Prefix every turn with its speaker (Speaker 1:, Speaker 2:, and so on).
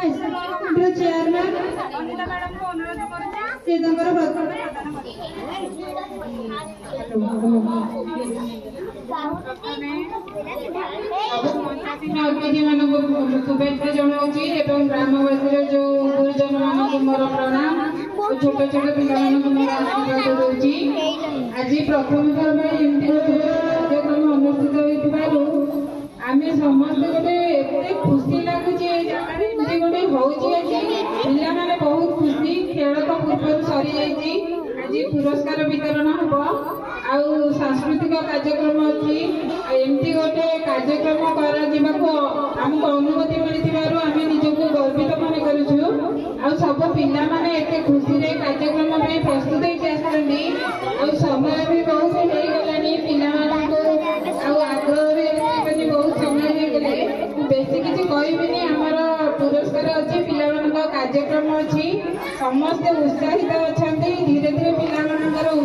Speaker 1: ହାଇସ୍କୁଲର ଚେୟାରମ୍ୟାନ୍ ସେ ତାଙ୍କର ଅତିଥି ମାନଙ୍କୁ शुभेच्छा जनाऊँगी ग्रामवासी जो गुरुजन मानक मोर प्रणाम और छोट छोट पिला मोर आशीर्वाद दूसरी आज प्रथम थर कार्यक्रम अनुष्ठित होम समस्त गोटे एत खुशी लगुच गोटे पिला माने बहुत खुशी खेल तो पूर्व सरी आज पुरस्कार वितरण हम आउ सांस्कृतिक कार्यक्रम अच्छी एमती गोटे कार्यक्रम आमको अनुमति मिलू आम निजक गर्वित मन करूँ सब पिला माने एते खुशी रे कार्यक्रम में प्रस्तुत होती समय भी बहुत हो गलानी पिला आग्रह भी बहुत समय हो गले बेसी किसी कहबिनी आमर पुरस्कार अच्छी पिला कार्यक्रम अच्छी समस्ते उत्साहित